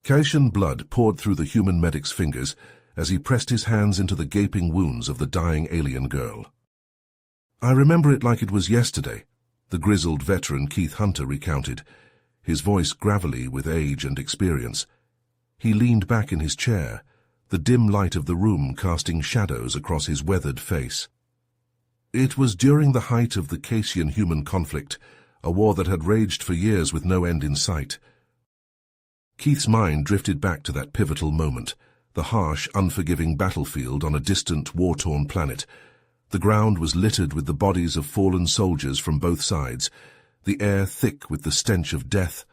Caitian blood poured through the human medic's fingers as he pressed his hands into the gaping wounds of the dying alien girl. "I remember it like it was yesterday," the grizzled veteran Keith Hunter recounted, his voice gravelly with age and experience. He leaned back in his chair, the dim light of the room casting shadows across his weathered face. "It was during the height of the Caitian-human conflict, a war that had raged for years with no end in sight." Keith's mind drifted back to that pivotal moment, the harsh, unforgiving battlefield on a distant, war-torn planet. The ground was littered with the bodies of fallen soldiers from both sides, the air thick with the stench of death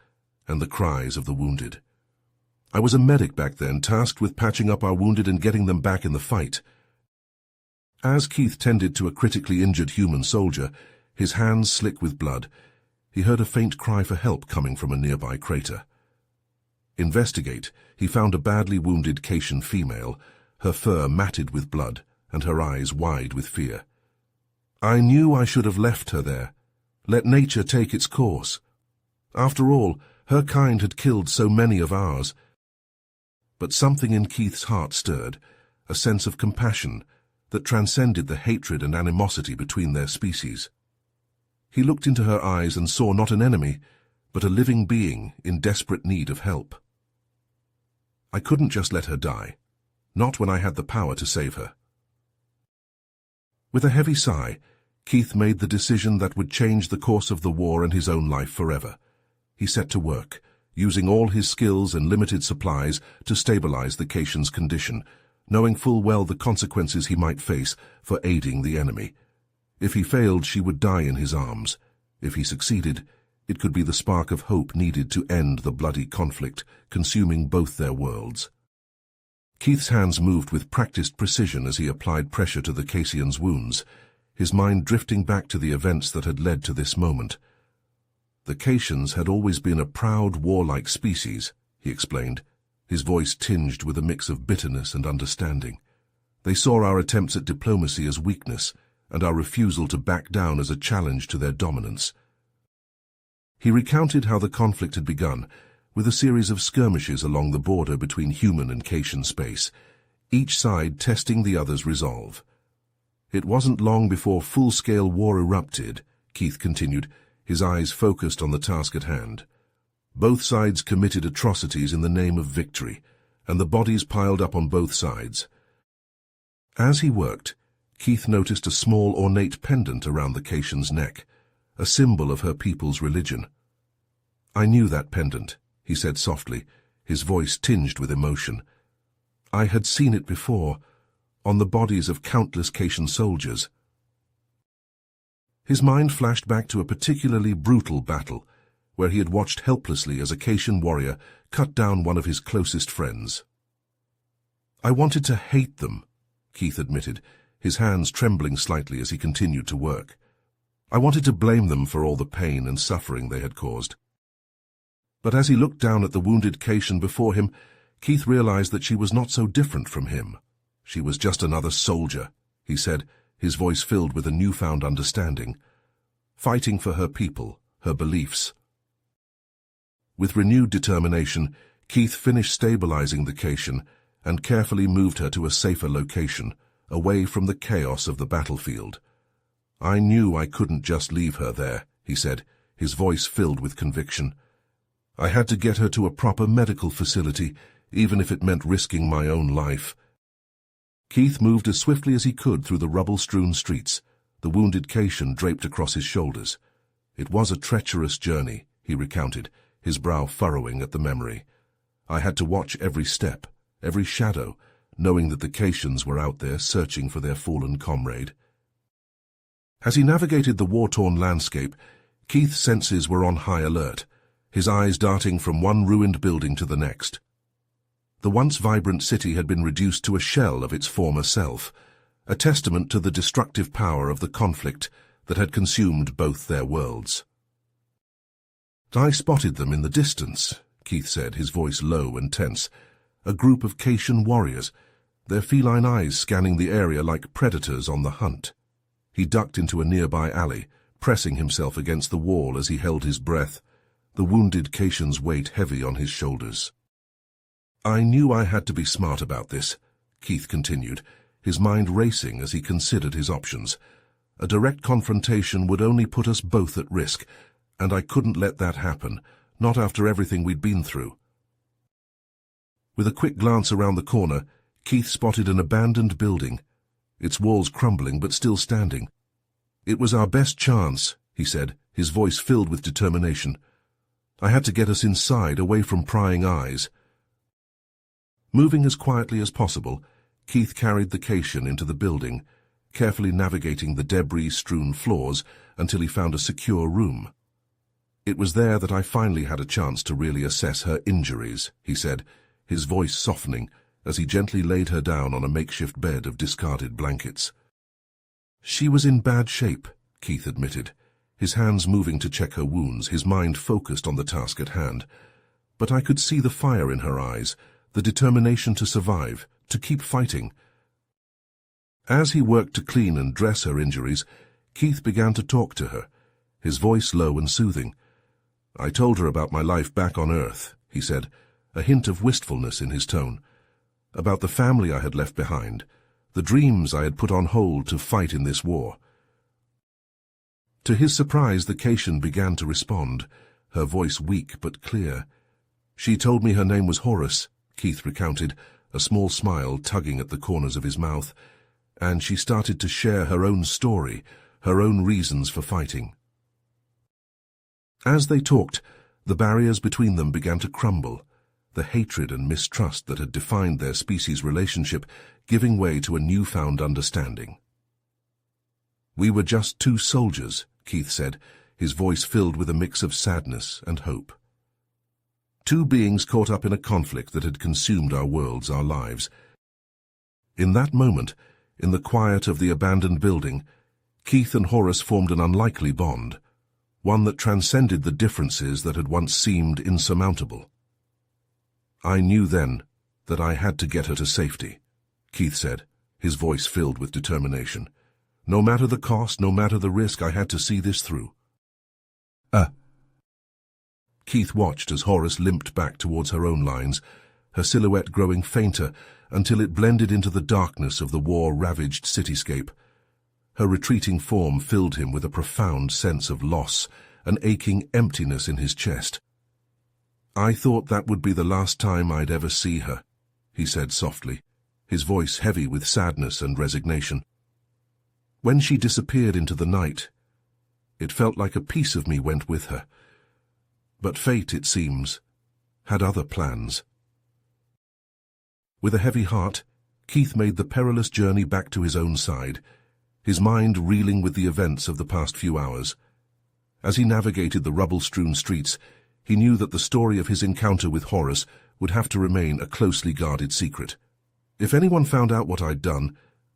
and the cries of the wounded. I was a medic back then, tasked with patching up our wounded and getting them back in the fight. As Keith tended to a critically injured human soldier, his hands slick with blood, he heard a faint cry for help coming from a nearby crater. Investigate, he found a badly wounded Caitian female, her fur matted with blood and her eyes wide with fear. "I knew I should have left her there. Let nature take its course. After all, her kind had killed so many of ours." But something in Keith's heart stirred, a sense of compassion that transcended the hatred and animosity between their species. He looked into her eyes and saw not an enemy, but a living being in desperate need of help. "I couldn't just let her die, not when I had the power to save her." With a heavy sigh, Keith made the decision that would change the course of the war and his own life forever. He set to work, using all his skills and limited supplies to stabilize the Caitian's condition, knowing full well the consequences he might face for aiding the enemy. If he failed, she would die in his arms. If he succeeded, it could be the spark of hope needed to end the bloody conflict, consuming both their worlds. Keith's hands moved with practiced precision as he applied pressure to the Caitian's wounds, his mind drifting back to the events that had led to this moment. "The Caitians had always been a proud, warlike species," he explained, his voice tinged with a mix of bitterness and understanding. "They saw our attempts at diplomacy as weakness, and our refusal to back down as a challenge to their dominance." He recounted how the conflict had begun, with a series of skirmishes along the border between human and Caitian space, each side testing the other's resolve. "It wasn't long before full-scale war erupted," Keith continued, his eyes focused on the task at hand. "Both sides committed atrocities in the name of victory, and the bodies piled up on both sides." As he worked, Keith noticed a small ornate pendant around the Caitian's neck, a symbol of her people's religion. "I knew that pendant," he said softly, his voice tinged with emotion. "I had seen it before, on the bodies of countless Caitian soldiers." His mind flashed back to a particularly brutal battle, where he had watched helplessly as a Caitian warrior cut down one of his closest friends. "I wanted to hate them," Keith admitted, his hands trembling slightly as he continued to work. "I wanted to blame them for all the pain and suffering they had caused." But as he looked down at the wounded Caitian before him, Keith realized that she was not so different from him. "She was just another soldier," he said, his voice filled with a newfound understanding, "fighting for her people, her beliefs." With renewed determination, Keith finished stabilizing the Caitian and carefully moved her to a safer location, away from the chaos of the battlefield. "I knew I couldn't just leave her there," he said, his voice filled with conviction. "I had to get her to a proper medical facility, even if it meant risking my own life." Keith moved as swiftly as he could through the rubble-strewn streets, the wounded Caitian draped across his shoulders. "It was a treacherous journey," he recounted, his brow furrowing at the memory. "I had to watch every step, every shadow, knowing that the Caitians were out there searching for their fallen comrade." As he navigated the war-torn landscape, Keith's senses were on high alert, his eyes darting from one ruined building to the next. The once vibrant city had been reduced to a shell of its former self, a testament to the destructive power of the conflict that had consumed both their worlds. "I spotted them in the distance," Keith said, his voice low and tense. "A group of Caitian warriors, their feline eyes scanning the area like predators on the hunt." He ducked into a nearby alley, pressing himself against the wall as he held his breath, the wounded Caitian's weight heavy on his shoulders. I knew I had to be smart about this, Keith continued, his mind racing as he considered his options. A direct confrontation would only put us both at risk, and I couldn't let that happen, not after everything we'd been through. With a quick glance around the corner, Keith spotted an abandoned building, its walls crumbling but still standing. It was our best chance, he said, his voice filled with determination. I had to get us inside, away from prying eyes. Moving as quietly as possible, Keith carried the caisson into the building, carefully navigating the debris-strewn floors until he found a secure room. It was there that I finally had a chance to really assess her injuries, he said, his voice softening as he gently laid her down on a makeshift bed of discarded blankets. She was in bad shape, Keith admitted, his hands moving to check her wounds, his mind focused on the task at hand. But I could see the fire in her eyes, the determination to survive, to keep fighting. As he worked to clean and dress her injuries, Keith began to talk to her, his voice low and soothing. I told her about my life back on Earth, he said, a hint of wistfulness in his tone. About the family I had left behind, the dreams I had put on hold to fight in this war. To his surprise, the caisson began to respond, her voice weak but clear. She told me her name was Horus, Keith recounted, a small smile tugging at the corners of his mouth, and she started to share her own story, her own reasons for fighting. As they talked, the barriers between them began to crumble, the hatred and mistrust that had defined their species' relationship giving way to a newfound understanding. We were just two soldiers, Keith said, his voice filled with a mix of sadness and hope. Two beings caught up in a conflict that had consumed our worlds, our lives. In that moment, in the quiet of the abandoned building, Keith and Horus formed an unlikely bond, one that transcended the differences that had once seemed insurmountable. I knew then that I had to get her to safety, Keith said, his voice filled with determination. No matter the cost, no matter the risk, I had to see this through. Keith watched as Horus limped back towards her own lines, her silhouette growing fainter until it blended into the darkness of the war-ravaged cityscape. Her retreating form filled him with a profound sense of loss, an aching emptiness in his chest. I thought that would be the last time I'd ever see her, he said softly, his voice heavy with sadness and resignation. When she disappeared into the night, it felt like a piece of me went with her. But fate, it seems, had other plans. With a heavy heart, Keith made the perilous journey back to his own side, his mind reeling with the events of the past few hours. As he navigated the rubble-strewn streets, he knew that the story of his encounter with Horus would have to remain a closely guarded secret. If anyone found out what I'd done,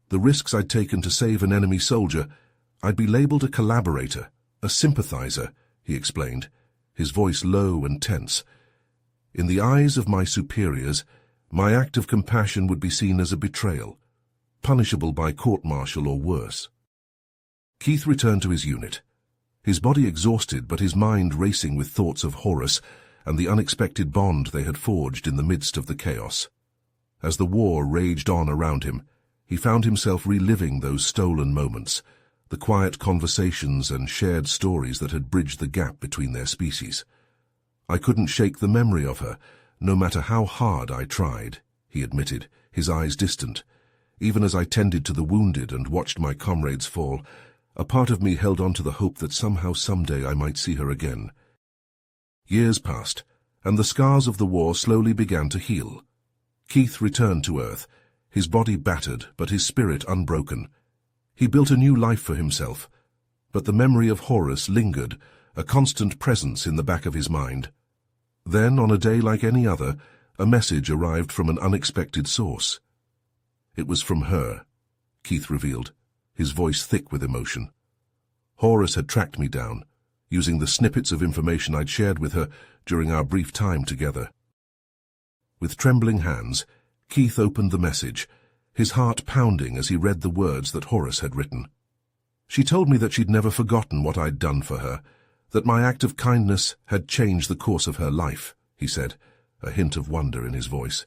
the risks I'd taken to save an enemy soldier, I'd be labeled a collaborator, a sympathizer, he explained, his voice low and tense. In the eyes of my superiors, my act of compassion would be seen as a betrayal, punishable by court-martial or worse. Keith returned to his unit, his body exhausted but his mind racing with thoughts of Horus and the unexpected bond they had forged in the midst of the chaos. As the war raged on around him, he found himself reliving those stolen moments, the quiet conversations and shared stories that had bridged the gap between their species. I couldn't shake the memory of her, no matter how hard I tried, he admitted, his eyes distant. Even as I tended to the wounded and watched my comrades fall, a part of me held on to the hope that somehow someday I might see her again. Years passed, and the scars of the war slowly began to heal. Keith returned to Earth, his body battered but his spirit unbroken. He built a new life for himself, but the memory of Horus lingered, a constant presence in the back of his mind. Then, on a day like any other, a message arrived from an unexpected source. It was from her, Keith revealed, his voice thick with emotion. Horus had tracked me down, using the snippets of information I'd shared with her during our brief time together. With trembling hands, Keith opened the message, his heart pounding as he read the words that Horus had written. She told me that she'd never forgotten what I'd done for her, that my act of kindness had changed the course of her life, he said, a hint of wonder in his voice.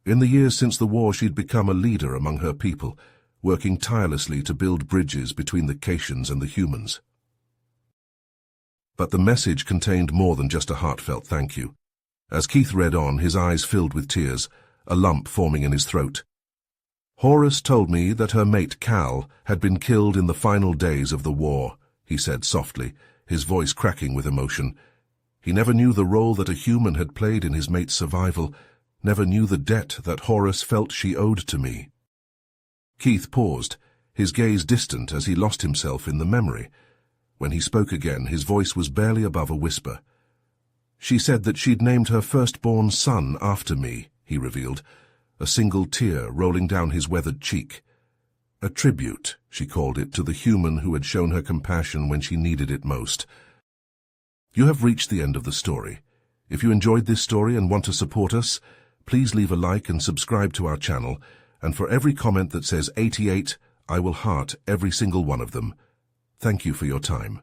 In the years since the war, she'd become a leader among her people, working tirelessly to build bridges between the Caitians and the humans. But the message contained more than just a heartfelt thank you. As Keith read on, his eyes filled with tears, a lump forming in his throat. "Horus told me that her mate Cal had been killed in the final days of the war," he said softly, his voice cracking with emotion. He never knew the role that a human had played in his mate's survival, never knew the debt that Horus felt she owed to me. Keith paused, his gaze distant as he lost himself in the memory. When he spoke again, his voice was barely above a whisper. "She said that she'd named her firstborn son after me," he revealed, a single tear rolling down his weathered cheek. "A tribute," she called it, to the human who had shown her compassion when she needed it most. You have reached the end of the story. If you enjoyed this story and want to support us, please leave a like and subscribe to our channel, and for every comment that says 88, I will heart every single one of them. Thank you for your time.